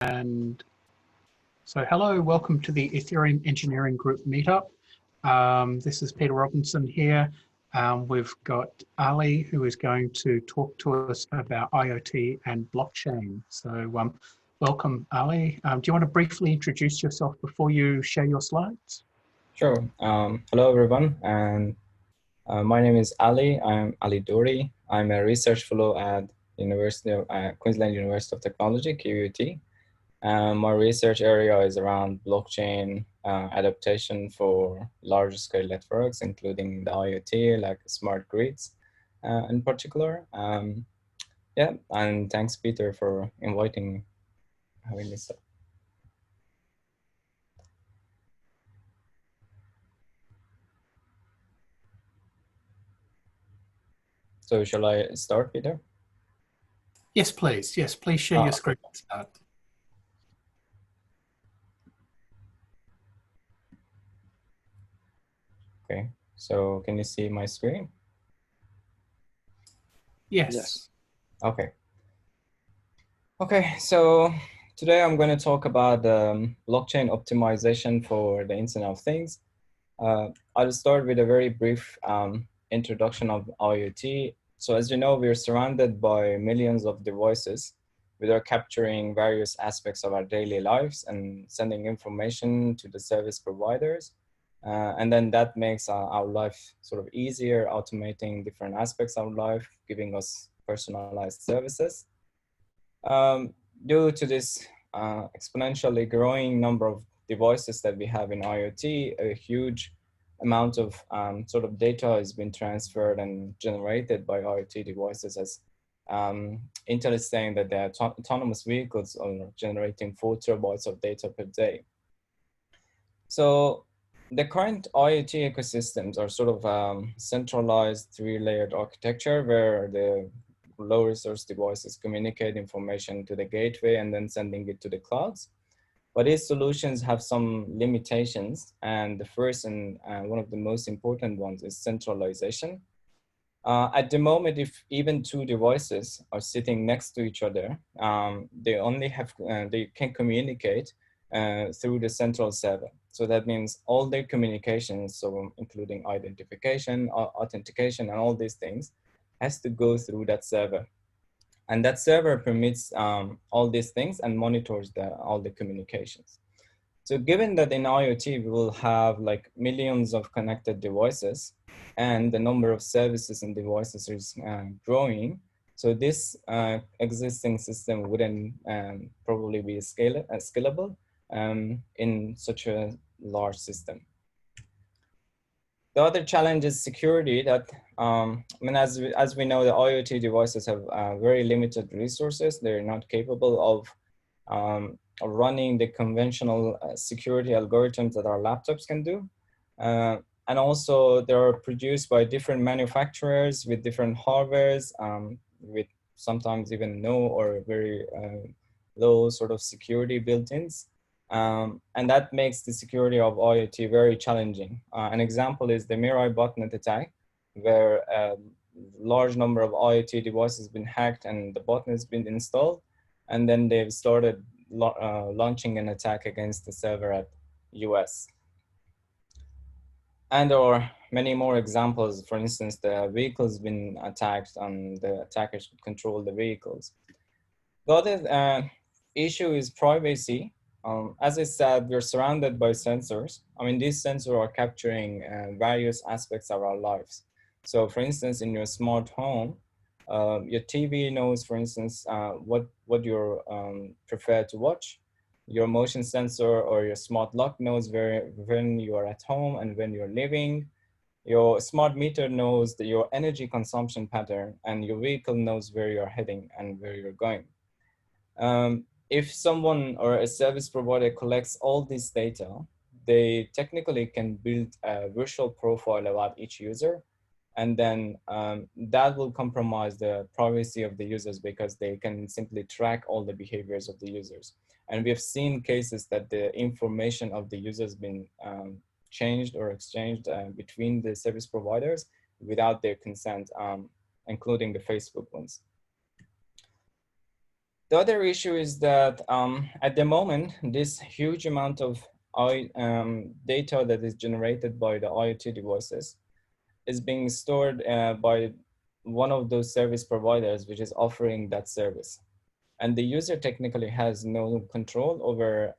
And so hello, welcome to the Ethereum Engineering Group meetup. This is Peter Robinson here. We've got Ali, who is going to talk to us about IoT and blockchain. So welcome, Ali. Do you want to briefly introduce yourself before you share your slides? Sure. Hello, everyone. And my name is Ali. I'm Ali Dori. I'm a research fellow at Queensland University of Technology, QUT. My research area is around blockchain adaptation for large-scale networks, including the IoT, like smart grids in particular. Yeah, and thanks, Peter, for inviting me, having this up. So shall I start, Peter? Yes, please. Yes, please share your screen. Okay, so can you see my screen? Yes. Okay. Okay, so today I'm going to talk about blockchain optimization for the Internet of Things. I'll start with a very brief introduction of IoT. So as you know, we're surrounded by millions of devices that are capturing various aspects of our daily lives and sending information to the service providers. And then that makes our life sort of easier, automating different aspects of life, giving us personalized services. Due to this exponentially growing number of devices that we have in IoT, a huge amount of sort of data has been transferred and generated by IoT devices, as Intel is saying that the autonomous vehicles are generating 4 terabytes of data per day. So the current IoT ecosystems are sort of centralized 3-layered architecture where the low resource devices communicate information to the gateway and then sending it to the clouds. But these solutions have some limitations. And the first and one of the most important ones is centralization. At the moment, if even 2 devices are sitting next to each other, they can communicate through the central server. So that means all their communications, so including identification, authentication, and all these things, has to go through that server. And that server permits all these things and monitors all the communications. So given that in IoT, we will have like millions of connected devices and the number of services and devices is growing, so this existing system wouldn't probably be scalable in such a large system. The other challenge is security. That I mean, as we know, the IoT devices have very limited resources. They're not capable of running the conventional security algorithms that our laptops can do. And also, they are produced by different manufacturers with different hardwares, with sometimes even no or very low sort of security built-ins. And that makes the security of IoT very challenging. An example is the Mirai botnet attack, where a large number of IoT devices have been hacked and the botnet has been installed. And then they've started launching an attack against the server at US. And there are many more examples. For instance, the vehicle's been attacked and the attackers could control the vehicles. The other issue is privacy. As I said, we're surrounded by sensors. I mean, these sensors are capturing various aspects of our lives. So for instance, in your smart home, your TV knows, for instance, what you prefer to watch. Your motion sensor or your smart lock knows when you are at home and when you're leaving. Your smart meter knows your energy consumption pattern, and your vehicle knows where you're heading and where you're going. If someone or a service provider collects all this data, they technically can build a virtual profile about each user. And then that will compromise the privacy of the users because they can simply track all the behaviors of the users. And we have seen cases that the information of the users been changed or exchanged between the service providers without their consent, including the Facebook ones. The other issue is that at the moment, this huge amount of data that is generated by the IoT devices is being stored by one of those service providers, which is offering that service. And the user technically has no control over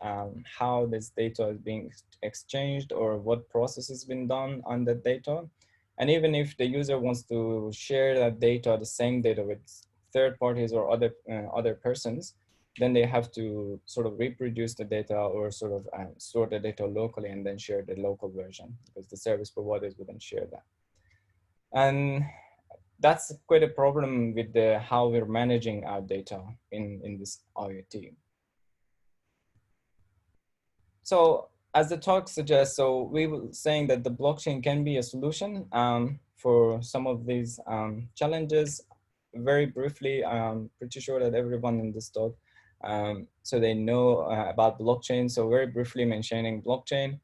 how this data is being exchanged or what process has been done on that data. And even if the user wants to share that data, the same data with third parties or other persons, then they have to sort of reproduce the data or sort of store the data locally and then share the local version, because the service providers wouldn't share that. And that's quite a problem with how we're managing our data in this IoT. So as the talk suggests, so we were saying that the blockchain can be a solution for some of these challenges. Very briefly, I'm pretty sure that everyone in this talk, so they know about blockchain. So very briefly mentioning blockchain.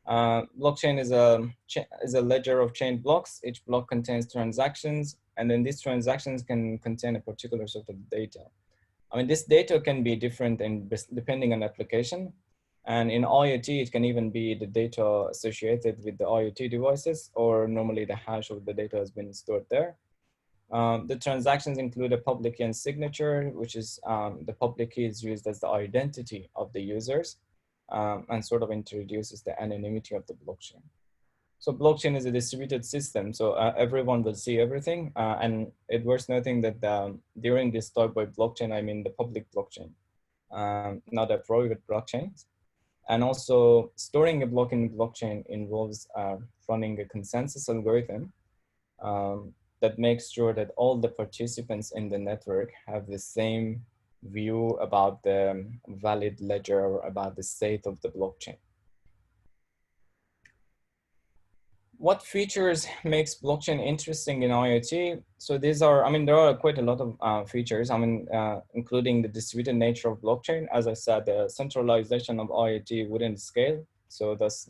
Blockchain is a ledger of chain blocks. Each block contains transactions, and then these transactions can contain a particular sort of data. I mean, this data can be different depending on application. And in IoT, it can even be the data associated with the IoT devices, or normally the hash of the data has been stored there. The transactions include a public key and signature, which is the public key is used as the identity of the users and sort of introduces the anonymity of the blockchain. So blockchain is a distributed system, so everyone will see everything. And it worth noting that during this talk by blockchain, I mean the public blockchain, not a private blockchain. And also storing a block in blockchain involves running a consensus algorithm that makes sure that all the participants in the network have the same view about the valid ledger or about the state of the blockchain. What features makes blockchain interesting in IoT? So these are, I mean, there are quite a lot of features, I mean, including the distributed nature of blockchain. As I said, the centralization of IoT wouldn't scale. So thus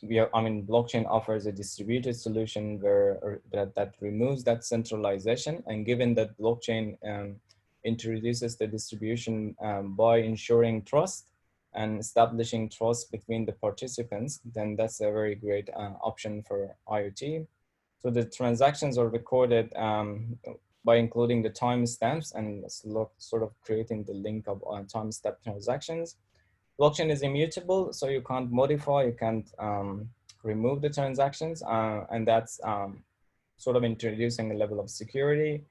blockchain offers a distributed solution that removes that centralization. And given that blockchain introduces the distribution by ensuring trust and establishing trust between the participants, then that's a very great option for IoT. So the transactions are recorded by including the timestamps and sort of creating the link of timestamp transactions. Blockchain is immutable, so you can't modify, you can't remove the transactions, and that's sort of introducing a level of security.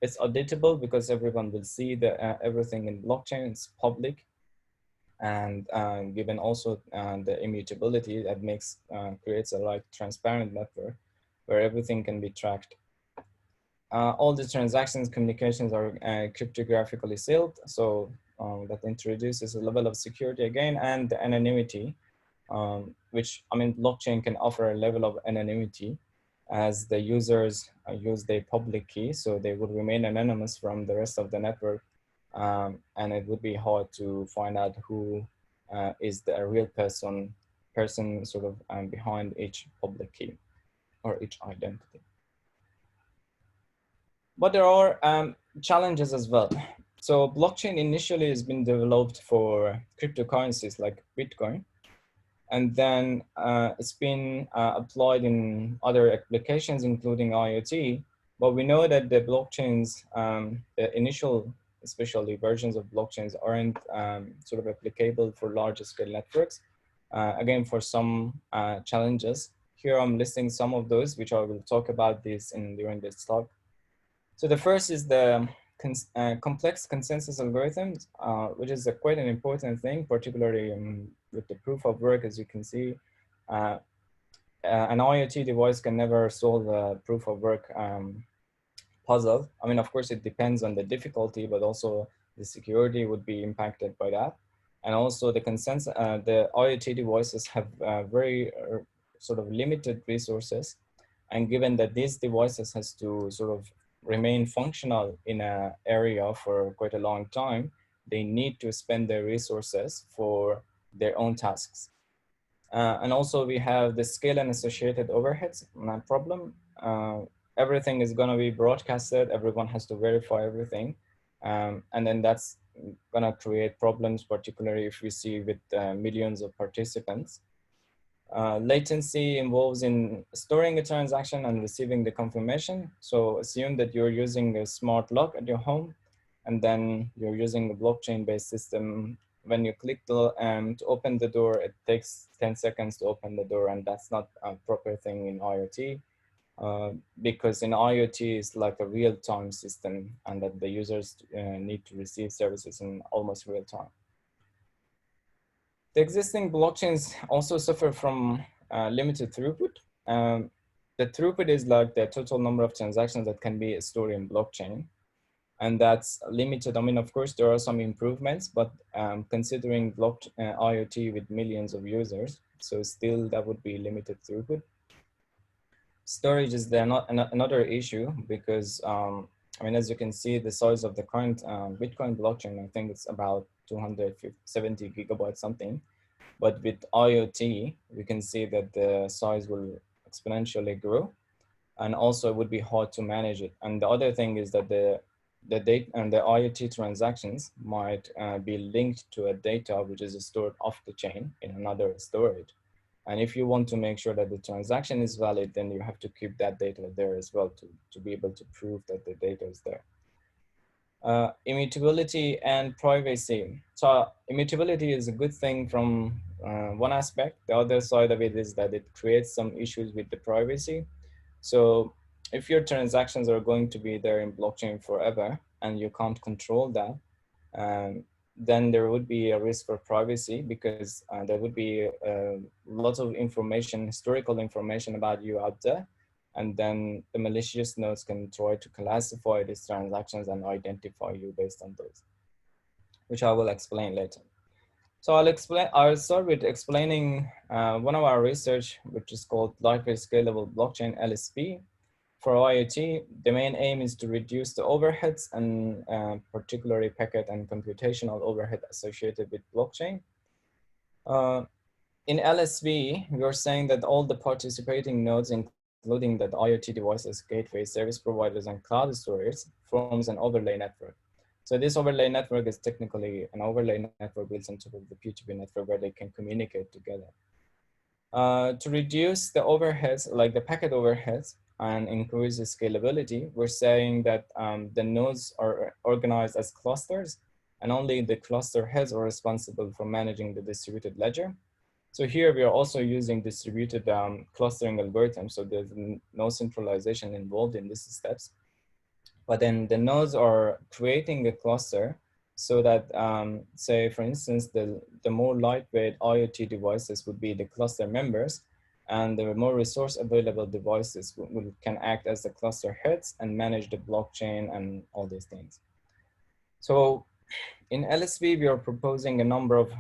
It's auditable because everyone will see everything in blockchain, it's public. And given also the immutability that creates a transparent network where everything can be tracked. All the transactions communications are cryptographically sealed, so that introduces a level of security again, and the anonymity, which, I mean, blockchain can offer a level of anonymity as the users use their public key, so they would remain anonymous from the rest of the network. And it would be hard to find out who is the real person sort of behind each public key or each identity. But there are challenges as well. So blockchain initially has been developed for cryptocurrencies like Bitcoin, and then it's been applied in other applications, including IoT. But we know that the blockchains, the initial, especially versions of blockchains, aren't sort of applicable for larger scale networks. Again, for some challenges. Here I'm listing some of those, which I will talk about during this talk. So the first is the complex consensus algorithms, which is quite an important thing, particularly with the proof of work. As you can see, an IoT device can never solve a proof of work puzzle. I mean, of course, it depends on the difficulty, but also the security would be impacted by that. And also the consensus, the IoT devices have very sort of limited resources. And given that these devices has to sort of remain functional in an area for quite a long time, they need to spend their resources for their own tasks. And also we have the scale and associated overheads problem. Everything is going to be broadcasted. Everyone has to verify everything. And then that's gonna create problems, particularly if we see with millions of participants. Latency involves in storing a transaction and receiving the confirmation. So assume that you're using a smart lock at your home, and then you're using a blockchain-based system. When you click to open the door, it takes 10 seconds to open the door, and that's not a proper thing in IoT. Because in IoT, it's like a real-time system, and that the users need to receive services in almost real time. The existing blockchains also suffer from limited throughput. The throughput is like the total number of transactions that can be stored in blockchain. And that's limited. I mean, of course, there are some improvements, but considering IoT with millions of users, so still that would be limited throughput. Storage is another issue because, I mean, as you can see, the size of the current Bitcoin blockchain, I think it's about 270 gigabytes something. But with IoT, we can see that the size will exponentially grow, and also it would be hard to manage it. And the other thing is that the data and the IoT transactions might be linked to a data which is stored off the chain in another storage. And if you want to make sure that the transaction is valid, then you have to keep that data there as well to be able to prove that the data is there. Immutability and privacy. So immutability is a good thing from one aspect. The other side of it is that it creates some issues with the privacy. So if your transactions are going to be there in blockchain forever and you can't control that, then there would be a risk for privacy because there would be lots of information, historical information about you out there. And then the malicious nodes can try to classify these transactions and identify you based on those, which I will explain later. So I'll start with explaining one of our research, which is called Scalable Blockchain LSP. For IoT, the main aim is to reduce the overheads and particularly packet and computational overhead associated with blockchain. In LSP, we are saying that all the participating nodes, including the IoT devices, gateways, service providers, and cloud storage, forms an overlay network. So this overlay network is technically an overlay network built on top of the P2P network where they can communicate together. To reduce the overheads, like the packet overheads, and increase the scalability, we're saying that the nodes are organized as clusters, and only the cluster heads are responsible for managing the distributed ledger. So here we are also using distributed clustering algorithms. So there's no centralization involved in these steps. But then the nodes are creating a cluster so that, say, for instance, the more lightweight IoT devices would be the cluster members, and the more resource available devices can act as the cluster heads and manage the blockchain and all these things. So in LSP, we are proposing a number of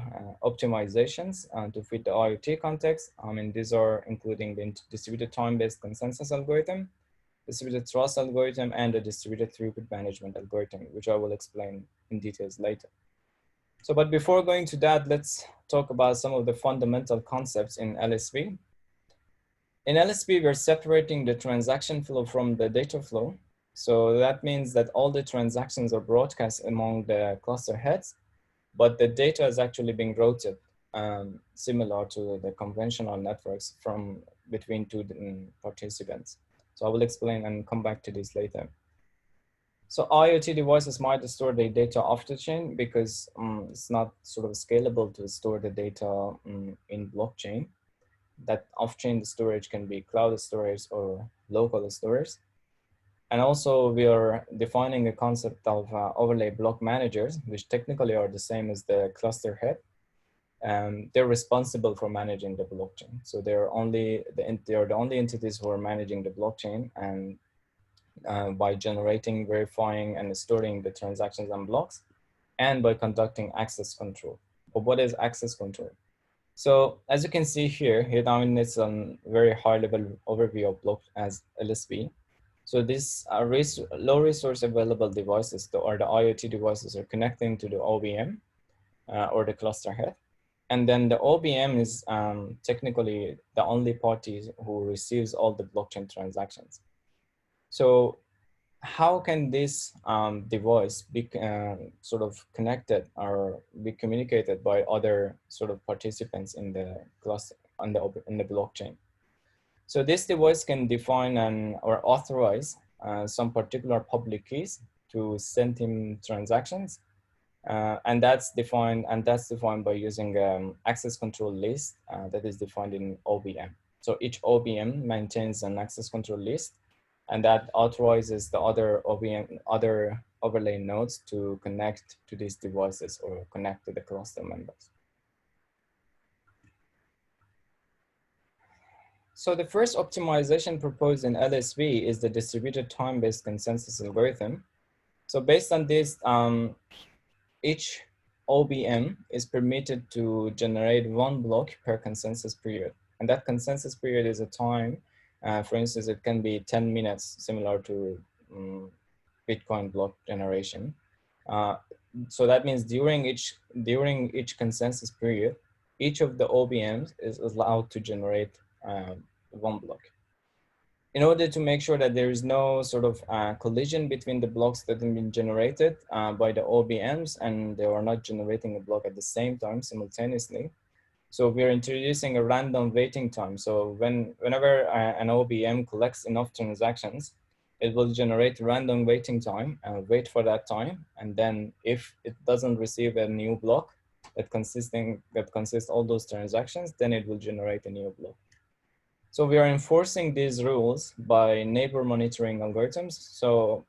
optimizations to fit the IoT context. I mean, these are including the distributed time-based consensus algorithm, distributed trust algorithm, and the distributed throughput management algorithm, which I will explain in details later. So, but before going to that, let's talk about some of the fundamental concepts in LSP. In LSP, we're separating the transaction flow from the data flow. So that means that all the transactions are broadcast among the cluster heads, but the data is actually being routed similar to the conventional networks from between two participants. So I will explain and come back to this later. So IoT devices might store the data off the chain because it's not sort of scalable to store the data in blockchain. That off-chain storage can be cloud storage or local storage. And also we are defining a concept of overlay block managers, which technically are the same as the cluster head. They're responsible for managing the blockchain. So they're the only entities who are managing the blockchain, and by generating, verifying, and storing the transactions and blocks, and by conducting access control. But what is access control? So as you can see here, I mean, it's a very high level overview of block as LSP. So these low resource available devices, or the IoT devices, are connecting to the OBM or the cluster head. And then the OBM is technically the only party who receives all the blockchain transactions. So how can this device be sort of connected or be communicated by other sort of participants in the cluster in the blockchain? So this device can define or authorize some particular public keys to send him transactions, and that's defined by using access control list that is defined in OBM. So each OBM maintains an access control list, and that authorizes the other other overlay nodes to connect to these devices or connect to the cluster members. So the first optimization proposed in LSP is the distributed time-based consensus algorithm. So based on this, each OBM is permitted to generate one block per consensus period. And that consensus period is a time. For instance, it can be 10 minutes, similar to Bitcoin block generation. So that means during each consensus period, each of the OBMs is allowed to generate one block. In order to make sure that there is no sort of collision between the blocks that have been generated by the OBMs and they are not generating a block at the same time simultaneously. So we're introducing a random waiting time. So whenever an OBM collects enough transactions, it will generate random waiting time and wait for that time. And then if it doesn't receive a new block that consists all those transactions, then it will generate a new block. So we are enforcing these rules by neighbor monitoring algorithms. So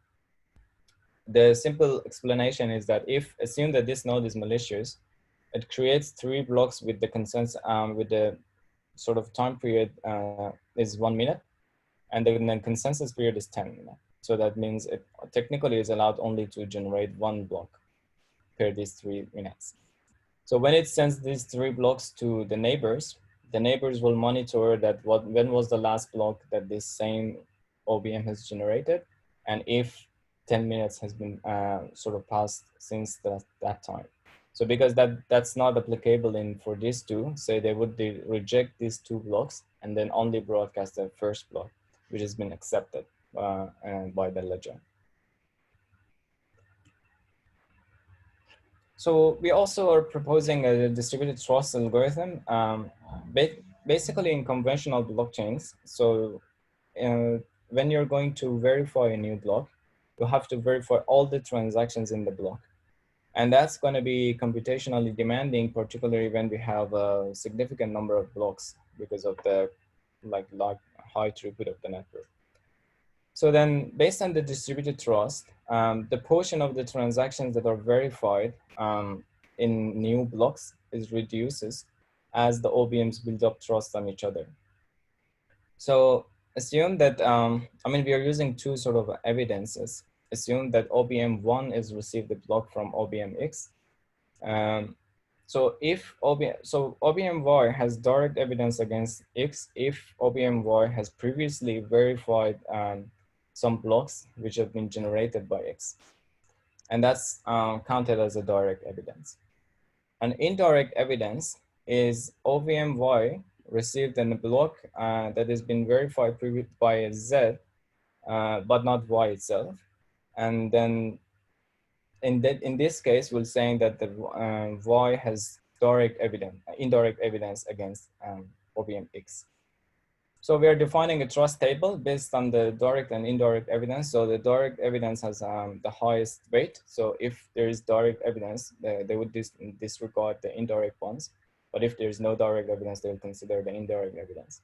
the simple explanation is that assume that this node is malicious, it creates 3 blocks with the consensus, with the sort of time period is 1 minute, and then the consensus period is 10 minutes. So that means it technically is allowed only to generate 1 block per these 3 minutes. So when it sends these 3 blocks to the neighbors will monitor that when was the last block that this same OBM has generated, and if 10 minutes has been sort of passed since that time. So because that's not applicable for these two, say they would reject these 2 blocks and then only broadcast the first block, which has been accepted by the ledger. So we also are proposing a distributed trust algorithm, basically in conventional blockchains. So when you're going to verify a new block, you have to verify all the transactions in the block. And that's going to be computationally demanding, particularly when we have a significant number of blocks because of the high throughput of the network. So then based on the distributed trust, the portion of the transactions that are verified in new blocks reduces as the OBMs build up trust on each other. So assume that, we are using 2 sort of evidences. Assume that OBM1 is received the block from OBM_X. So OBM_Y has direct evidence against X if OBM_Y has previously verified some blocks which have been generated by X. And that's counted as a direct evidence. An indirect evidence is OBM_Y received in a block that has been verified by Z, but not Y itself. And then in this case, we're saying that the Y has indirect evidence against OBM_X. So we are defining a trust table based on the direct and indirect evidence. So the direct evidence has the highest weight. So if there is direct evidence, they would disregard the indirect ones. But if there's no direct evidence, they will consider the indirect evidence.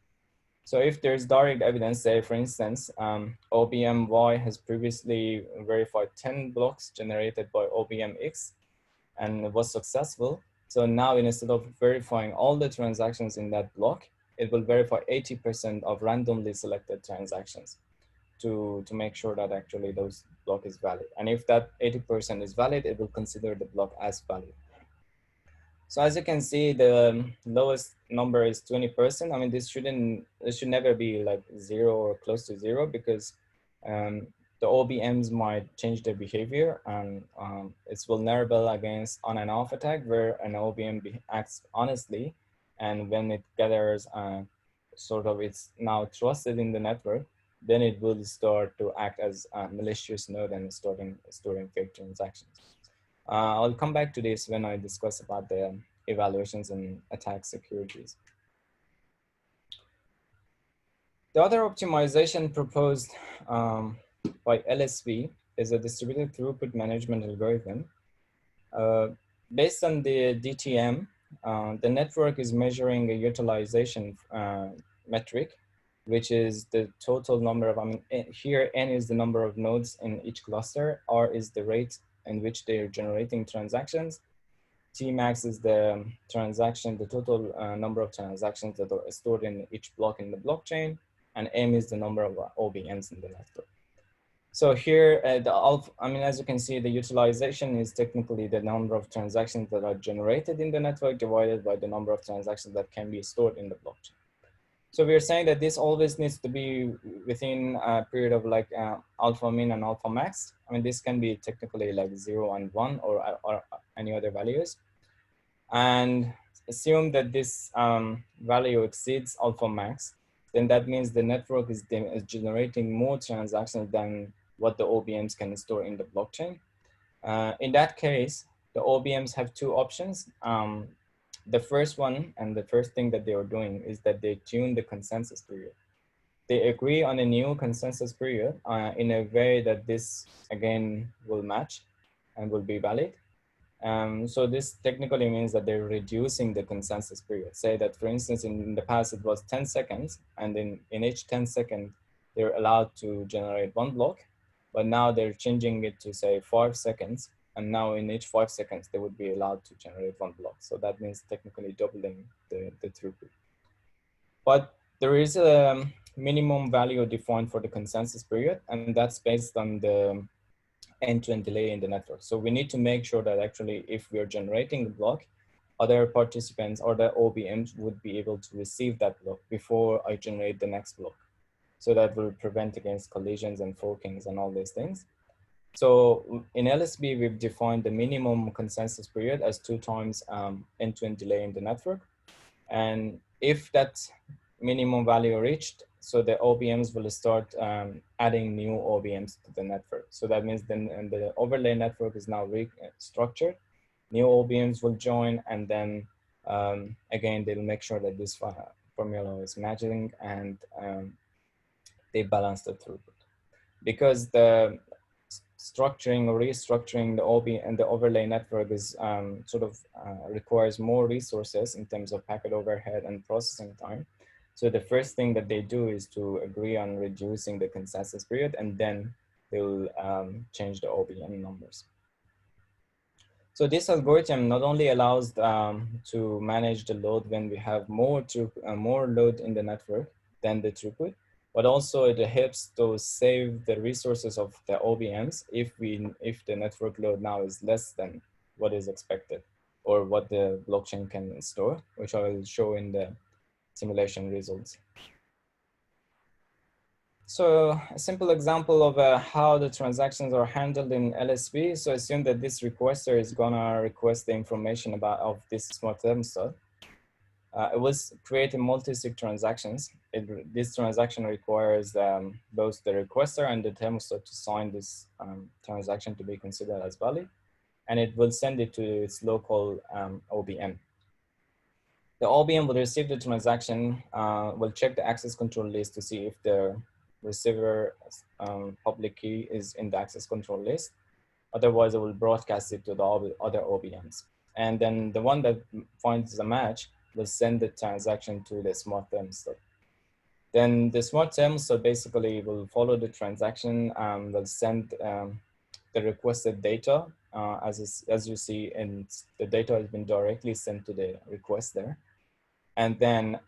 So if there's direct evidence, say for instance, OBM_Y has previously verified 10 blocks generated by OBM_X and was successful. So now instead of verifying all the transactions in that block, it will verify 80% of randomly selected transactions to make sure that actually those block is valid. And if that 80% is valid, it will consider the block as valid. So as you can see, the lowest number is 20%. This should never be like 0 or close to 0 because the OBMs might change their behavior, and it's vulnerable against on and off attack where an OBM acts honestly, and when it gathers it's now trusted in the network, then it will start to act as a malicious node and storing fake transactions. I'll come back to this when I discuss about the evaluations and attack securities. The other optimization proposed by LSP is a distributed throughput management algorithm. Based on the DTM, the network is measuring a utilization metric, which is the total number of, here N is the number of nodes in each cluster, R is the rate in which they are generating transactions, Tmax is the the total number of transactions that are stored in each block in the blockchain, and M is the number of OBMs in the network. So here, as you can see, the utilization is technically the number of transactions that are generated in the network divided by the number of transactions that can be stored in the blockchain. So we're saying that this always needs to be within a period of like alpha min and alpha max. This can be technically like 0 and 1 or any other values. And assume that this value exceeds alpha max, then that means the network is generating more transactions than what the OBMs can store in the blockchain. In that case, the OBMs have two options. The first one, and the first thing that they are doing, is that they tune the consensus period. They agree on a new consensus period in a way that this, again, will match and will be valid. So this technically means that they're reducing the consensus period. Say that, for instance, in the past, it was 10 seconds, and in each 10 seconds, they're allowed to generate one block, but now they're changing it to say 5 seconds. And now in each 5 seconds, they would be allowed to generate one block. So that means technically doubling the throughput. But there is a minimum value defined for the consensus period, and that's based on the end-to-end delay in the network. So we need to make sure that actually if we're generating a block, other participants or the OBMs would be able to receive that block before I generate the next block. So that will prevent against collisions and forkings and all these things. So in LSP, we've defined the minimum consensus period as 2 times end-to-end delay in the network. And if that minimum value reached, so the OBMs will start adding new OBMs to the network. So that means then the overlay network is now restructured. New OBMs will join, and then again, they'll make sure that this formula is matching, and they balance the throughput. Because the structuring or restructuring the OB and the overlay network is requires more resources in terms of packet overhead and processing time. So the first thing that they do is to agree on reducing the consensus period, and then they'll change the OBM numbers. So this algorithm not only allows to manage the load when we have more load in the network than the throughput, but also it helps to save the resources of the OBMs if the network load now is less than what is expected or what the blockchain can store, which I will show in the simulation results. So a simple example of how the transactions are handled in LSP. So assume that this requester is gonna request the information of this smart thermostat. It was creating multi-sig transactions. This transaction requires both the requester and the thermostat to sign this transaction to be considered as valid, and it will send it to its local OBM. The OBM will receive the transaction, will check the access control list to see if the receiver public key is in the access control list. Otherwise, it will broadcast it to the other OBMs. And then the one that finds the match will send the transaction to the smart thermostat. Then the smart thermostat basically will follow the transaction and will send the requested data. As you see, and the data has been directly sent to the requester. And then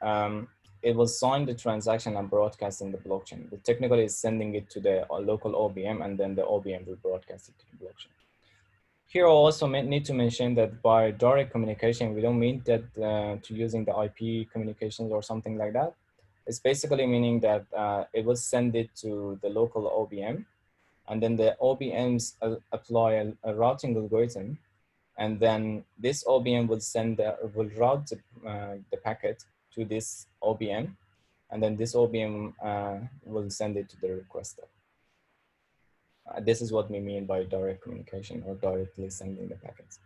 it will sign the transaction and broadcast in the blockchain. But technically, it's sending it to the local OBM, and then the OBM will broadcast it to the blockchain. Here, I also need to mention that by direct communication, we don't mean that to using the IP communications or something like that. It's basically meaning that it will send it to the local OBM, and then the OBMs apply a routing algorithm, and then this OBM will route the packet to this OBM, and then this OBM will send it to the requester. This is what we mean by direct communication, or directly sending the packets.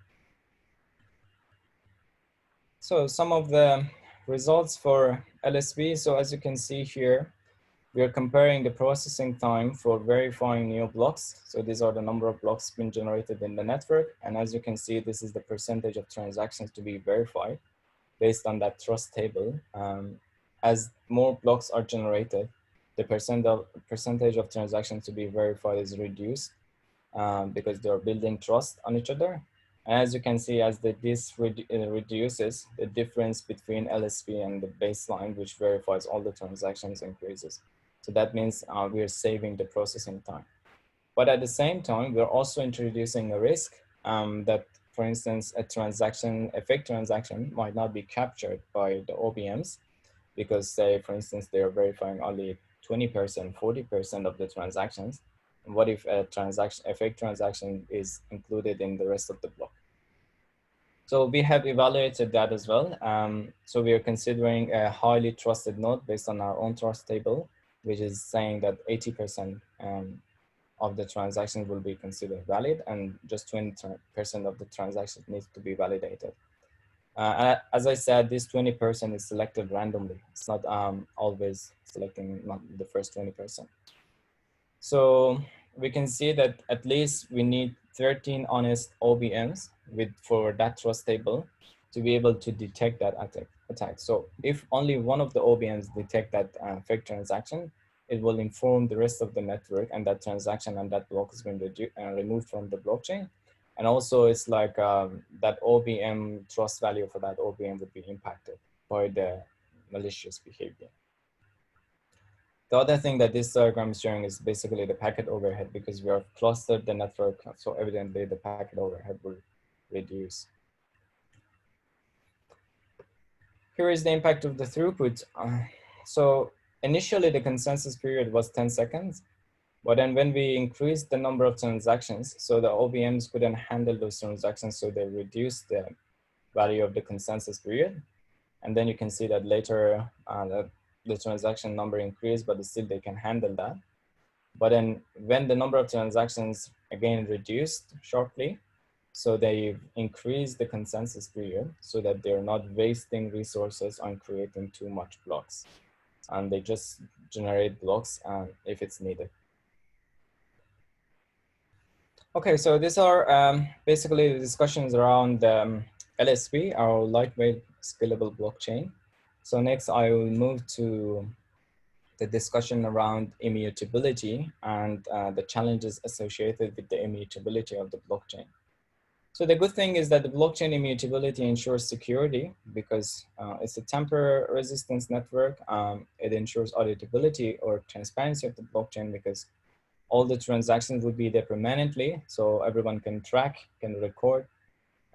So some of the results for LSP. So as you can see here, we are comparing the processing time for verifying new blocks. So these are the number of blocks being generated in the network. And as you can see, this is the percentage of transactions to be verified based on that trust table. As more blocks are generated, the percentage of transactions to be verified is reduced because they are building trust on each other. And as you can see, as this reduces, the difference between LSP and the baseline, which verifies all the transactions, increases. So that means we are saving the processing time. But at the same time, we're also introducing a risk that, for instance, a fake transaction might not be captured by the OBMs because, say, for instance, they are verifying only 20%, 40% of the transactions. And what if a fake transaction is included in the rest of the block? So we have evaluated that as well. So we are considering a highly trusted node based on our own trust table, which is saying that 80% of the transactions will be considered valid, and just 20% of the transactions needs to be validated. As I said, this 20% is selected randomly. It's not always selecting not the first 20%. So we can see that at least we need 13 honest OBMs for that trust table to be able to detect that attack. So if only one of the OBMs detect that fake transaction, it will inform the rest of the network, and that transaction and that block has been removed from the blockchain. And also it's like that OBM trust value for that OBM would be impacted by the malicious behavior. The other thing that this diagram is showing is basically the packet overhead, because we have clustered the network, so evidently the packet overhead will reduce. Here is the impact of the throughput. So initially the consensus period was 10 seconds, but then when we increased the number of transactions, so the OBMs couldn't handle those transactions, so they reduced the value of the consensus period. And then you can see that later the transaction number increased, but still they can handle that. But then when the number of transactions again reduced sharply, so they increase the consensus period so that they're not wasting resources on creating too much blocks. And they just generate blocks if it's needed. Okay, so these are basically the discussions around LSP, our lightweight scalable blockchain. So next I will move to the discussion around immutability and the challenges associated with the immutability of the blockchain. So the good thing is that the blockchain immutability ensures security because it's a temporal resistance network. It ensures auditability or transparency of the blockchain because all the transactions would be there permanently, so everyone can track, can record.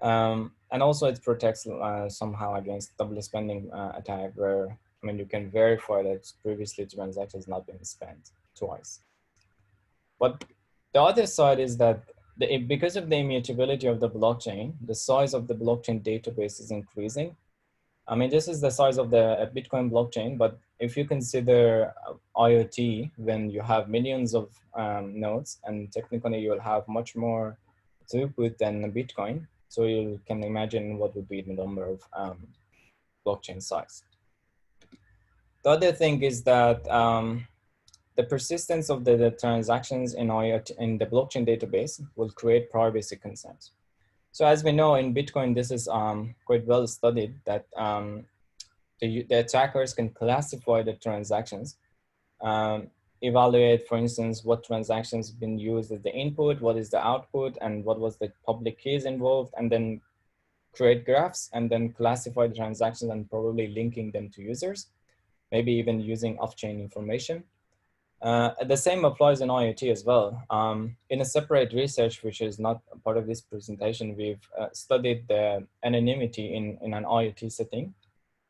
And also it protects somehow against double spending attack where, I mean, you can verify that previously transactions not been spent twice. But the other side is that because of the immutability of the blockchain, the size of the blockchain database is increasing. I mean, this is the size of the Bitcoin blockchain, but if you consider IoT, when you have millions of nodes, and technically you'll have much more throughput than Bitcoin. So you can imagine what would be the number of blockchain size. The other thing is that the persistence of the transactions in the blockchain database will create privacy concerns. So as we know in Bitcoin, this is quite well studied that the attackers can classify the transactions, evaluate, for instance, what transactions been used as the input, what is the output, and what was the public keys involved, and then create graphs and then classify the transactions and probably linking them to users, maybe even using off-chain information. The same applies in IoT as well. In a separate research, which is not a part of this presentation, we've studied the anonymity in an IoT setting.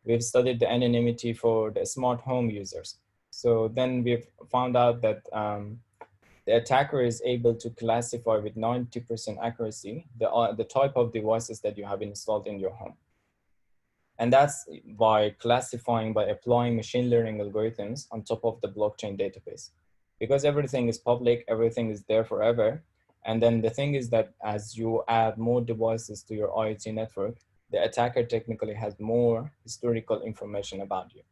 We've studied the anonymity for the smart home users. So then we've found out that the attacker is able to classify with 90% accuracy the type of devices that you have installed in your home. And that's by classifying, by applying machine learning algorithms on top of the blockchain database. Because everything is public, everything is there forever. And then the thing is that as you add more devices to your IoT network, the attacker technically has more historical information about you.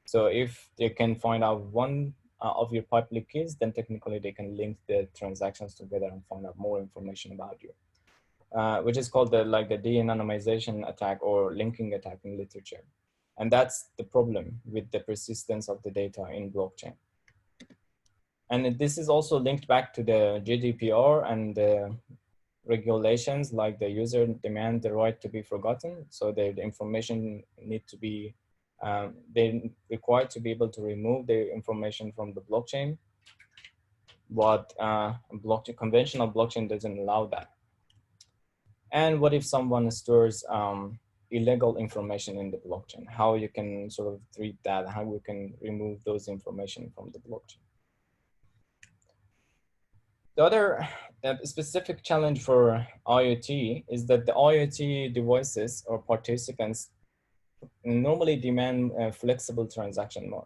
So if they can find out one of your public keys, then technically they can link the transactions together and find out more information about you. Which is called the de-anonymization attack or linking attack in literature. And that's the problem with the persistence of the data in blockchain. And this is also linked back to the GDPR and the regulations, like the user demand the right to be forgotten. So the information need to be, they're required to be able to remove the information from the blockchain, but conventional blockchain doesn't allow that. And what if someone stores illegal information in the blockchain? How you can sort of treat that, how we can remove those information from the blockchain. The other specific challenge for IoT is that the IoT devices or participants normally demand a flexible transaction mode.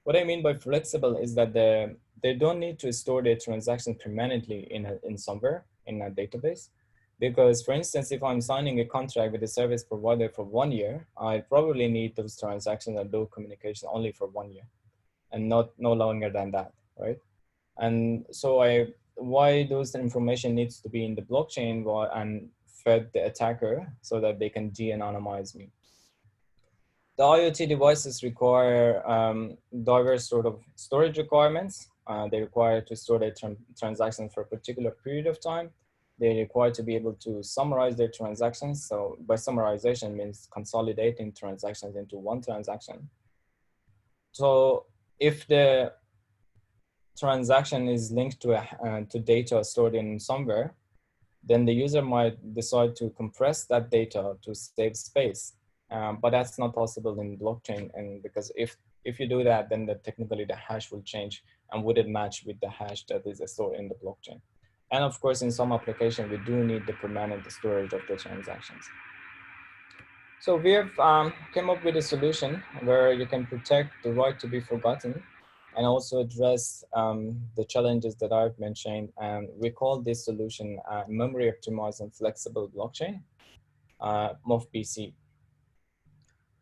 What I mean by flexible is that they don't need to store their transactions permanently in somewhere in a database. Because for instance, if I'm signing a contract with a service provider for 1 year, I probably need those transactions and those communications only for 1 year and no longer than that, right? And so why those information needs to be in the blockchain and fed the attacker so that they can de-anonymize me. The IoT devices require diverse sort of storage requirements. They require to store their transactions for a particular period of time. They require to be able to summarize their transactions. So by summarization means consolidating transactions into one transaction. So if the transaction is linked to data stored in somewhere, then the user might decide to compress that data to save space. But that's not possible in blockchain. And because if you do that, then technically the hash will change and wouldn't match with the hash that is stored in the blockchain. And of course, in some applications, we do need the permanent storage of the transactions. So we have came up with a solution where you can protect the right to be forgotten and also address the challenges that I've mentioned. And we call this solution memory optimized and flexible blockchain, MOFBC.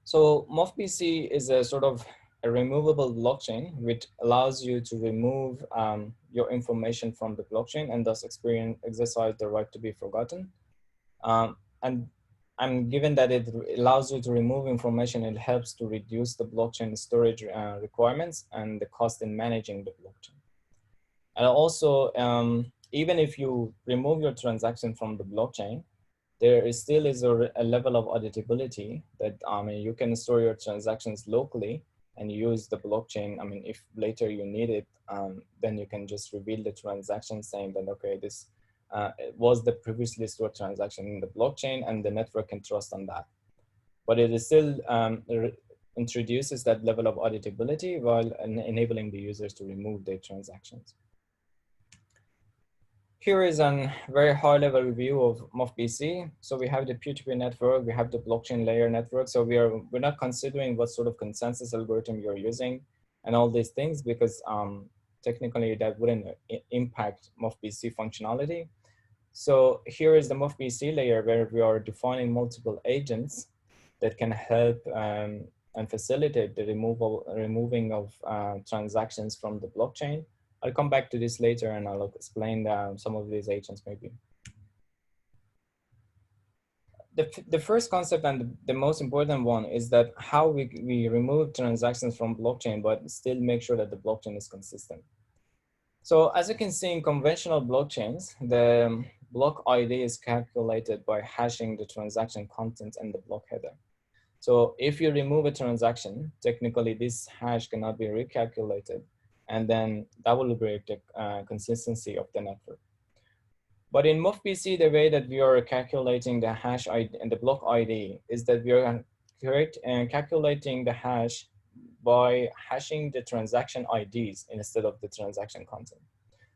So MOFBC is a sort of a removable blockchain, which allows you to remove your information from the blockchain and thus exercise the right to be forgotten. And given that it allows you to remove information, it helps to reduce the blockchain storage requirements and the cost in managing the blockchain. And also, even if you remove your transaction from the blockchain, there still is a level of auditability that you can store your transactions locally and use the blockchain. I mean, if later you need it, then you can just reveal the transaction saying that, okay, this was the previously stored transaction in the blockchain and the network can trust on that. But it is still introduces that level of auditability while enabling the users to remove their transactions. Here is a very high level view of MOFBC. So we have the peer-to-peer network, we have the blockchain layer network. So we're not considering what sort of consensus algorithm you're using and all these things because technically that wouldn't impact MOFBC functionality. So here is the MOFBC layer where we are defining multiple agents that can help and facilitate the removing of transactions from the blockchain. I'll come back to this later and I'll explain some of these agents maybe. The first concept and the most important one is that how we remove transactions from blockchain, but still make sure that the blockchain is consistent. So as you can see in conventional blockchains, the block ID is calculated by hashing the transaction content and the block header. So if you remove a transaction, technically this hash cannot be recalculated, and then that will break the consistency of the network. But in MOFBC, the way that we are calculating the hash ID and the block ID is that we are calculating the hash by hashing the transaction IDs instead of the transaction content.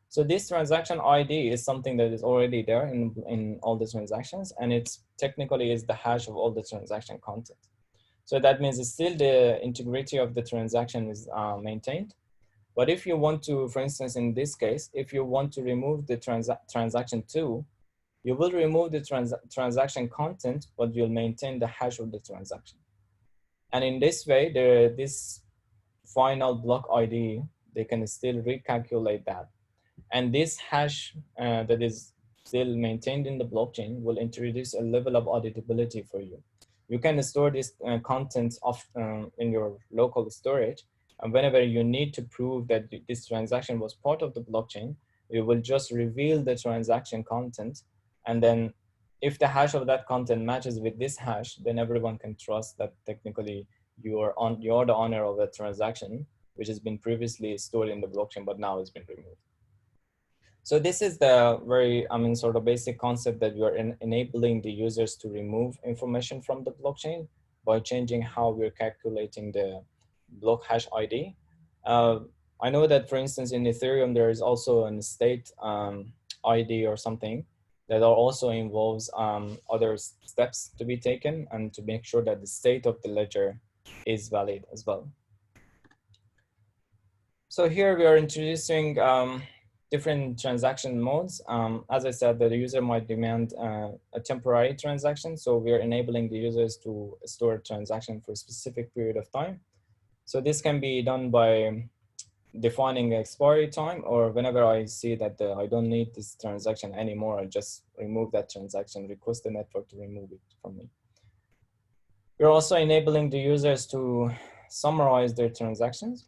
So this transaction ID is something that is already there in all the transactions, and it's technically is the hash of all the transaction content. So that means still the integrity of the transaction is maintained. But if you want to, for instance, in this case, if you want to remove the transaction 2, you will remove the transaction content, but you'll maintain the hash of the transaction. And in this way, this final block ID, they can still recalculate that. And this hash that is still maintained in the blockchain will introduce a level of auditability for you. You can store this content in your local storage. And whenever you need to prove that this transaction was part of the blockchain, you will just reveal the transaction content. And then if the hash of that content matches with this hash, then everyone can trust that technically you're the owner of a transaction, which has been previously stored in the blockchain, but now it's been removed. So this is the very, sort of basic concept that we are enabling the users to remove information from the blockchain by changing how we're calculating the block hash ID. I know that, for instance, in Ethereum, there is also a state ID or something that also involves other steps to be taken and to make sure that the state of the ledger is valid as well. So here we are introducing different transaction modes. As I said, the user might demand a temporary transaction. So we are enabling the users to store a transaction for a specific period of time. So this can be done by defining expiry time, or whenever I see that I don't need this transaction anymore, I just remove that transaction, request the network to remove it from me. We're also enabling the users to summarize their transactions.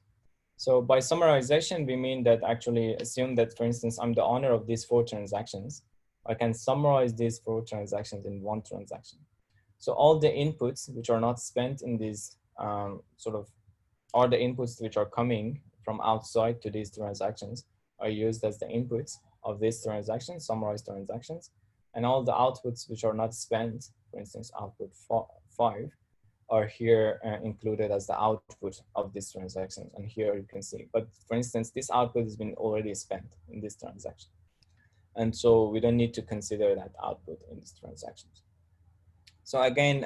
So by summarization, we mean that actually assume that, for instance, I'm the owner of these 4 transactions. I can summarize these 4 transactions in one transaction. So all the inputs which are not spent in these are the inputs which are coming from outside to these transactions are used as the inputs of these transactions, summarized transactions. And all the outputs which are not spent, for instance, output 5, are here included as the output of these transactions. And here you can see, but for instance, this output has been already spent in this transaction. And so we don't need to consider that output in these transactions. So again,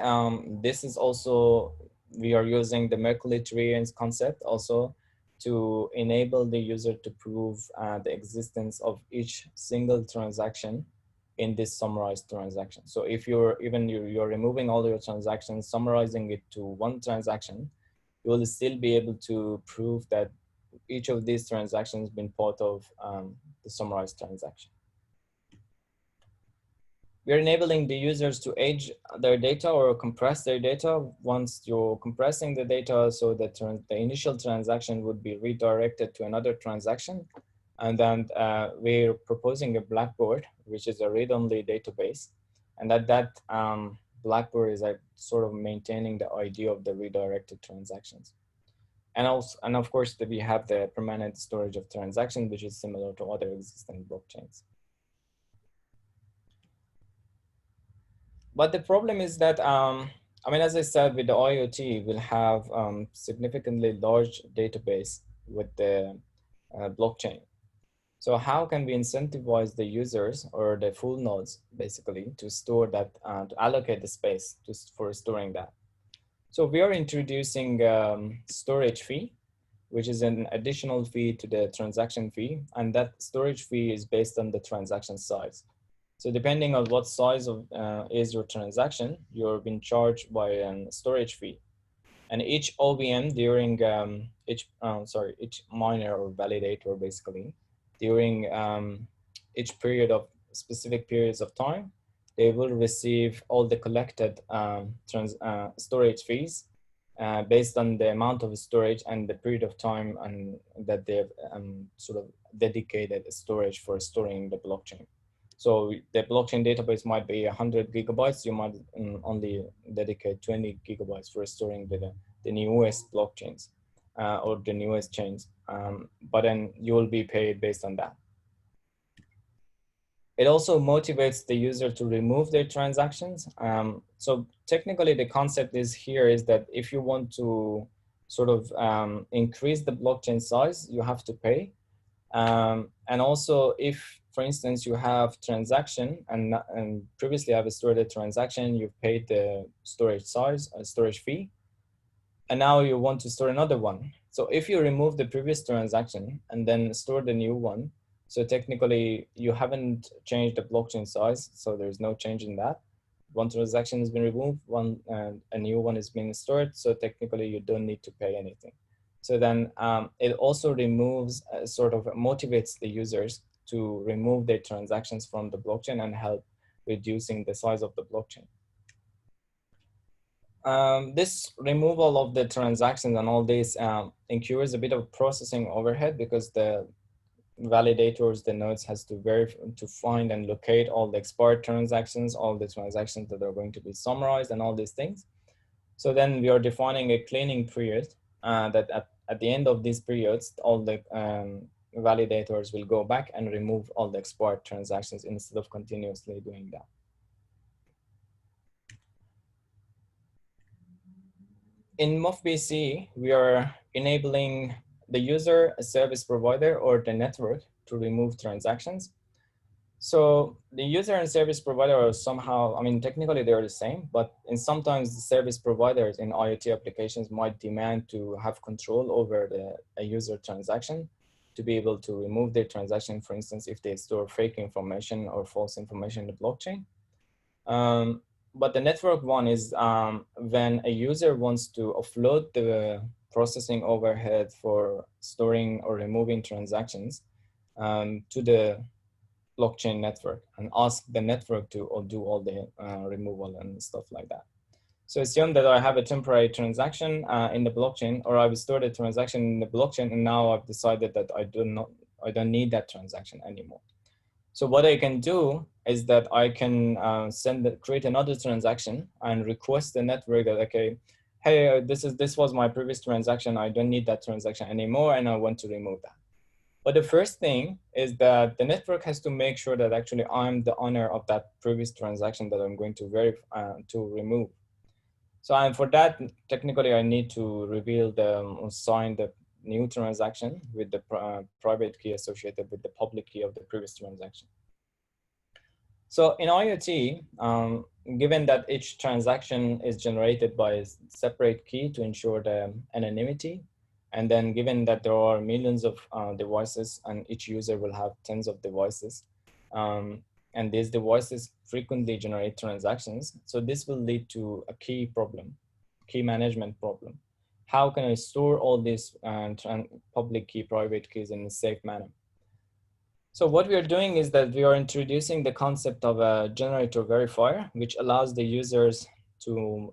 this is also, we are using the Merkle-Tree concept also to enable the user to prove the existence of each single transaction in this summarized transaction. So if you're removing all your transactions, summarizing it to one transaction, you will still be able to prove that each of these transactions been part of the summarized transaction. We're enabling the users to age their data or compress their data. Once you're compressing the data, so that the initial transaction would be redirected to another transaction. And then we're proposing a Blackboard, which is a read-only database. And that Blackboard is like sort of maintaining the idea of the redirected transactions. And also, and of course, we have the permanent storage of transactions, which is similar to other existing blockchains. But the problem is that, as I said, with the IoT, we'll have significantly large database with the blockchain. So how can we incentivize the users or the full nodes, basically, to store that, to allocate the space for storing that? So we are introducing storage fee, which is an additional fee to the transaction fee. And that storage fee is based on the transaction size. So depending on what size of is your transaction, you're being charged by a storage fee. And each OVM during each miner or validator, basically, during each period of specific periods of time, they will receive all the collected storage fees based on the amount of storage and the period of time and that they've sort of dedicated storage for storing the blockchain. So the blockchain database might be 100 gigabytes. You might only dedicate 20 gigabytes for storing the newest blockchains or the newest chains. But then you will be paid based on that. It also motivates the user to remove their transactions. So technically the concept is that if you want to sort of increase the blockchain size, you have to pay. And also if, for instance, you have transaction and previously have stored a transaction, you've paid the storage size, storage fee. and now you want to store another one. So if you remove the previous transaction and then store the new one, so technically you haven't changed the blockchain size, so there's no change in that. One transaction has been removed, a new one is being stored, so technically you don't need to pay anything. So then it also removes, sort of motivates the users to remove their transactions from the blockchain and help reducing the size of the blockchain. This removal of the transactions and all this incurs a bit of processing overhead, because the validators, the nodes, has to find and locate all the expired transactions, all the transactions that are going to be summarized, and all these things. So then we are defining a cleaning period that at the end of these periods, all the validators will go back and remove all the expired transactions instead of continuously doing that. In MOFBC, we are enabling the user, a service provider, or the network to remove transactions. So the user and service provider are somehow, I mean, technically they're the same, but sometimes the service providers in IoT applications might demand to have control over a user transaction to be able to remove their transaction, for instance, if they store fake information or false information in the blockchain. But the network one is when a user wants to offload the processing overhead for storing or removing transactions to the blockchain network and ask the network to do all the removal and stuff like that. So assume that I have a temporary transaction in the blockchain, or I've stored a transaction in the blockchain, and now I've decided that I don't need that transaction anymore. So what I can do is that I can create another transaction and request the network that, okay, hey, this was my previous transaction. I don't need that transaction anymore, and I want to remove that. But the first thing is that the network has to make sure that actually I'm the owner of that previous transaction that I'm going to remove. So for that, technically, I need to reveal sign the new transaction with the private key associated with the public key of the previous transaction. So in IoT, given that each transaction is generated by a separate key to ensure the anonymity, and then given that there are millions of devices and each user will have tens of devices, and these devices frequently generate transactions, so this will lead to a key management problem. How can I store all these public key, private keys in a safe manner? So what we are doing is that we are introducing the concept of a generator verifier, which allows the users to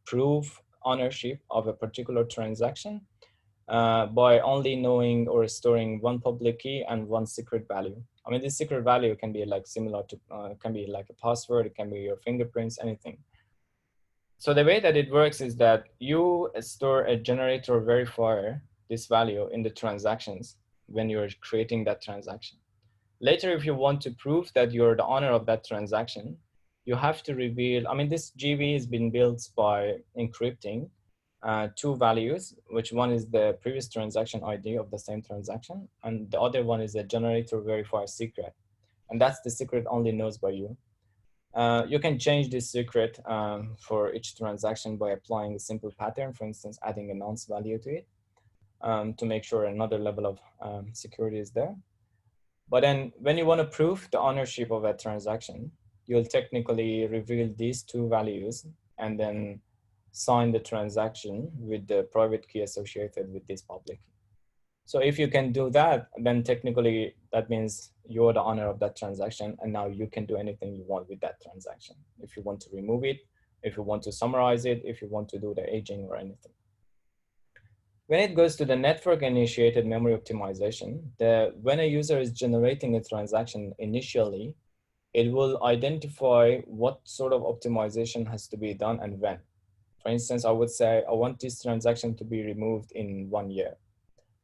prove ownership of a particular transaction by only knowing or storing one public key and one secret value. I mean, this secret value can be like similar to, can be like a password, it can be your fingerprints, anything. So the way that it works is that you store a generator verifier, this value, in the transactions when you're creating that transaction. Later, if you want to prove that you're the owner of that transaction, you have to reveal, I mean, this GV has been built by encrypting two values, which one is the previous transaction ID of the same transaction, and the other one is the generator verifier secret. And that's the secret only known by you. You can change this secret for each transaction by applying a simple pattern, for instance, adding a nonce value to it to make sure another level of security is there. But then when you want to prove the ownership of that transaction, you'll technically reveal these two values and then sign the transaction with the private key associated with this public key. So if you can do that, then technically that means you're the owner of that transaction, and now you can do anything you want with that transaction. If you want to remove it, if you want to summarize it, if you want to do the aging or anything. When it goes to the network initiated memory optimization, when a user is generating a transaction initially, it will identify what sort of optimization has to be done and when. For instance, I would say, I want this transaction to be removed in 1 year.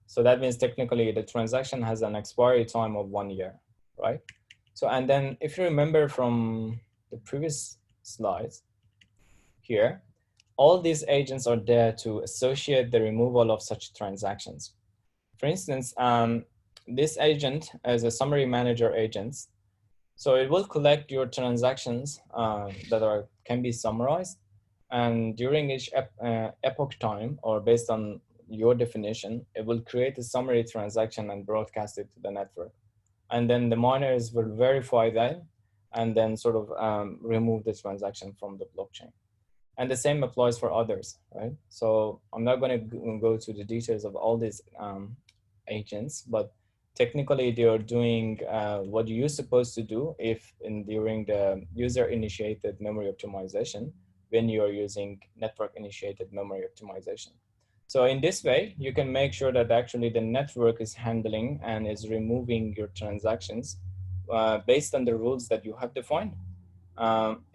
So that means technically the transaction has an expiry time of 1 year, right? So, and then if you remember from the previous slides here, all these agents are there to associate the removal of such transactions. For instance, this agent is a summary manager agent. So it will collect your transactions that can be summarized. And during each epoch time, or based on your definition, it will create a summary transaction and broadcast it to the network. And then the miners will verify that and then sort of remove the transaction from the blockchain. And the same applies for others, right? So I'm not going to go to the details of all these agents, but technically they are doing what you're supposed to do if during the user-initiated memory optimization, when you're using network-initiated memory optimization. So in this way, you can make sure that actually the network is handling and is removing your transactions based on the rules that you have defined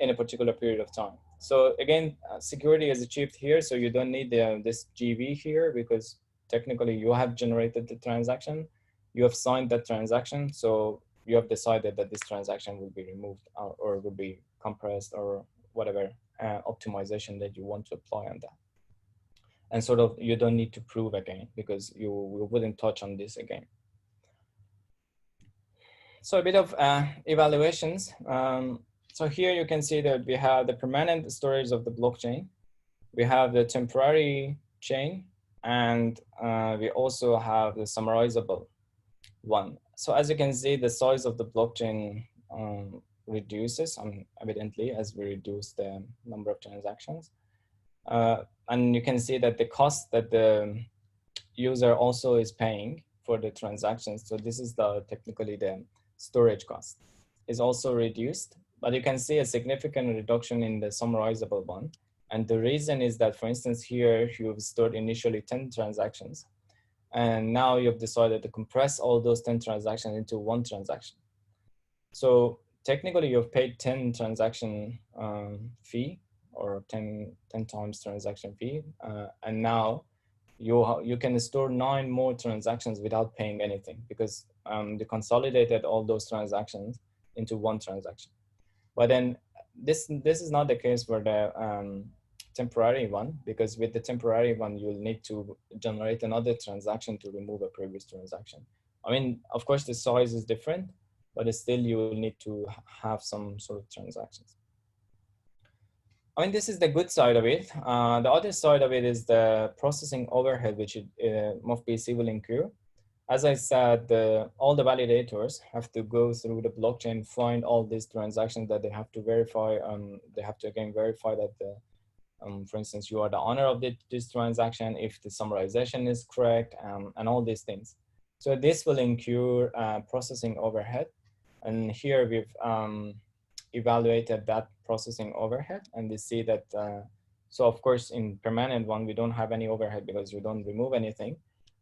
in a particular period of time. So again, security is achieved here, so you don't need this GV here because technically you have generated the transaction, you have signed that transaction, so you have decided that this transaction will be removed or will be compressed or whatever optimization that you want to apply on that. And sort of you don't need to prove again because you wouldn't touch on this again. So a bit of evaluations. So here you can see that we have the permanent storage of the blockchain. We have the temporary chain, and we also have the summarizable one. So as you can see, the size of the blockchain reduces evidently as we reduce the number of transactions. And you can see that the cost that the user also is paying for the transactions. So this is technically the storage cost is also reduced, but you can see a significant reduction in the summarizable one. And the reason is that, for instance, here you've stored initially 10 transactions, and now you've decided to compress all those 10 transactions into one transaction. So technically you've paid 10 transaction fee or 10 times transaction fee. And now you can store 9 more transactions without paying anything because they consolidated all those transactions into one transaction. But then this is not the case for the temporary one, because with the temporary one, you'll need to generate another transaction to remove a previous transaction. I mean, of course, the size is different, but still you will need to have some sort of transactions. I mean, this is the good side of it. The other side of it is the processing overhead, which MOFBC will incur. As I said, all the validators have to go through the blockchain, find all these transactions that they have to verify. They have to again verify that, for instance, you are the owner of this transaction, if the summarization is correct, and all these things. So this will incur processing overhead. And here we've evaluated that processing overhead, and we see that, so of course in permanent one, we don't have any overhead because we don't remove anything.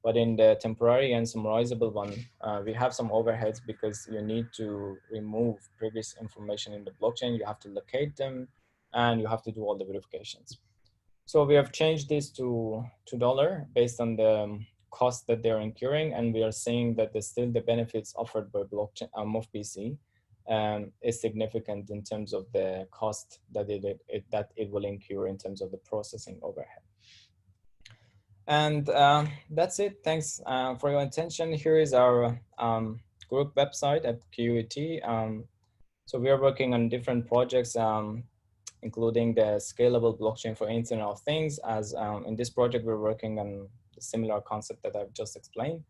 But in the temporary and summarizable one, we have some overheads because you need to remove previous information in the blockchain. You have to locate them and you have to do all the verifications. So we have changed this to $2 based on the cost that they're incurring. And we are seeing that still the benefits offered by blockchain MOFBC is significant in terms of the cost that it will incur in terms of the processing overhead. And that's it. Thanks for your attention. Here is our group website at QUT. So we are working on different projects, including the Scalable Blockchain for Internet of Things. As in this project, we're working on a similar concept that I've just explained,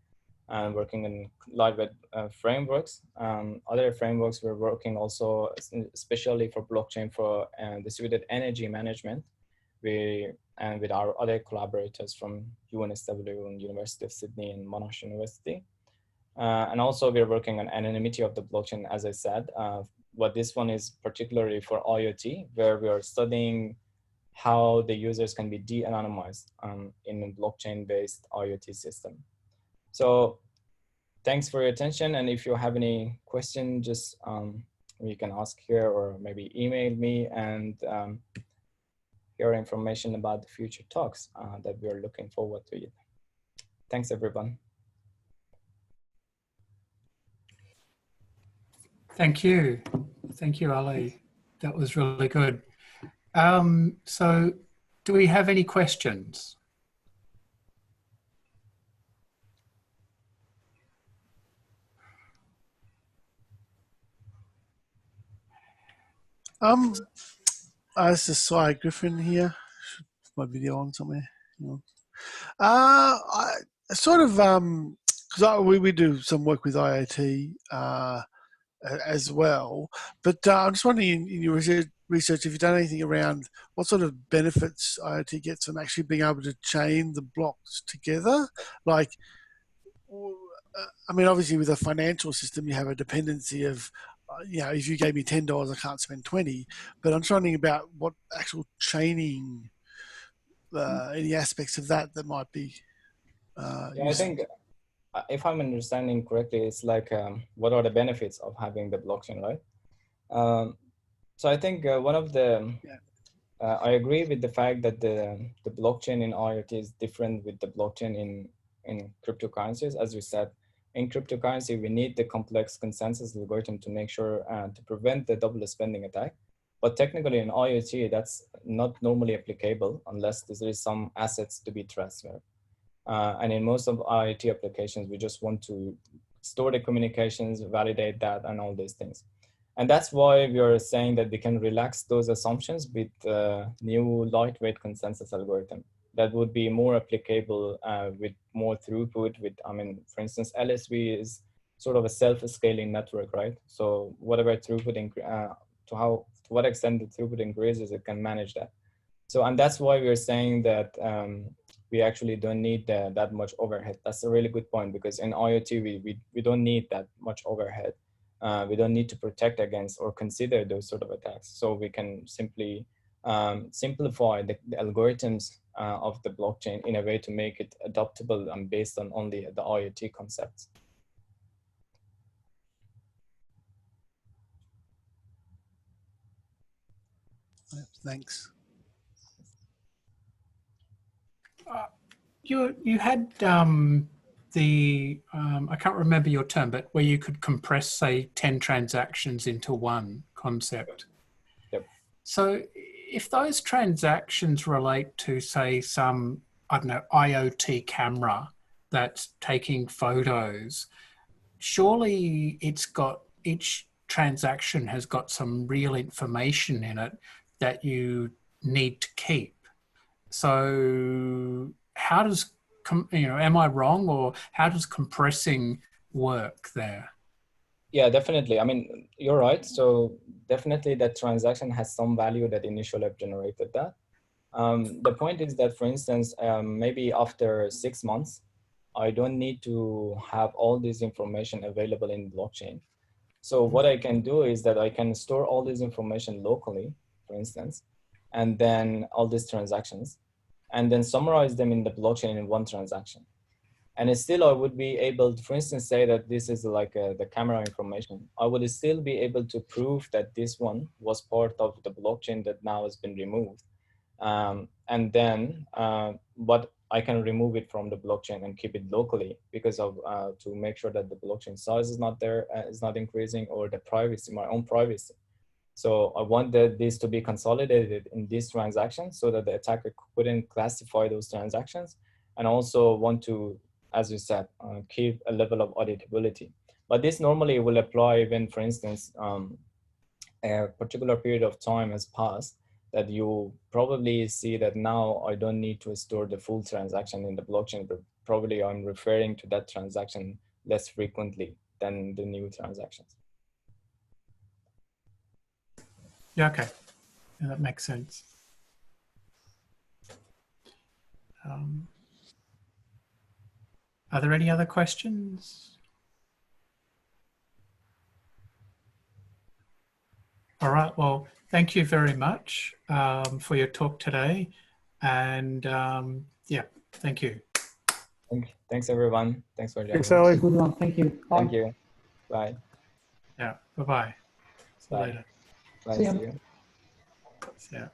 and working in lightweight frameworks. Other frameworks we're working also, especially for blockchain for distributed energy management. And with our other collaborators from UNSW and University of Sydney and Monash University. And also we're working on anonymity of the blockchain, as I said. But this one is particularly for IoT, where we are studying how the users can be de-anonymized in a blockchain-based IoT system. So thanks for your attention. And if you have any question, just you can ask here or maybe email me, and your information about the future talks that we are looking forward to it. Thanks, everyone. Thank you. Thank you, Ali. That was really good. So do we have any questions? This is Cy Griffin here. Should put my video on somewhere. Hang on. I sort of because we do some work with IoT as well, but I'm just wondering in your research if you've done anything around what sort of benefits IoT gets from actually being able to chain the blocks together. Like, I mean, obviously with a financial system, you have a dependency of, you know, if you gave me $10, I can't spend 20. But I'm just wondering about what actual chaining, any aspects of that might be. Yeah, I think if I'm understanding correctly, it's like what are the benefits of having the blockchain, right? So I think one of the I agree with the fact that the blockchain in IoT is different with the blockchain in cryptocurrencies. As we said, in cryptocurrency, we need the complex consensus algorithm to make sure to prevent the double spending attack. But technically in IoT, that's not normally applicable unless there is some assets to be transferred. And in most of IoT applications, we just want to store the communications, validate that, and all these things. And that's why we are saying that we can relax those assumptions with new lightweight consensus algorithm that would be more applicable with more throughput. With, I mean, for instance, LSP is sort of a self-scaling network, right? So whatever throughput, to what extent the throughput increases, it can manage that. So, and that's why we're saying that we actually don't need that much overhead. That's a really good point, because in IoT, we don't need that much overhead. We don't need to protect against or consider those sort of attacks. So we can simply simplify the algorithms of the blockchain in a way to make it adaptable and based on only the IoT concepts. Thanks. You had I can't remember your term, but where you could compress, say, 10 transactions into one concept. Yep. So if those transactions relate to, say, some, I don't know, IoT camera that's taking photos, surely each transaction has got some real information in it that you need to keep. So how does, am I wrong, or how does compressing work there? Yeah, definitely. I mean, you're right. So definitely that transaction has some value that initially have generated that. The point is that, for instance, maybe after 6 months, I don't need to have all this information available in blockchain. So what I can do is that I can store all this information locally, for instance, and then all these transactions, and then summarize them in the blockchain in one transaction. And still I would be able to, for instance, say that this is like the camera information. I would still be able to prove that this one was part of the blockchain that now has been removed. And then, but I can remove it from the blockchain and keep it locally because of to make sure that the blockchain size is not there, is not increasing, or the privacy, my own privacy. So I wanted this to be consolidated in this transaction so that the attacker couldn't classify those transactions, and also want to, as you said, keep a level of auditability. But this normally will apply when, for instance, a particular period of time has passed, that you probably see that now I don't need to store the full transaction in the blockchain, but probably I'm referring to that transaction less frequently than the new transactions. Yeah, okay. Yeah, that makes sense. Are there any other questions? All right, well, thank you very much for your talk today. And yeah, thank you. Thanks, everyone. Thanks for joining. Thanks, Ali. Good one. Thank you. Bye. Thank you. Bye. Yeah, bye-bye. See you Bye. later. Bye. See ya. See you. See ya.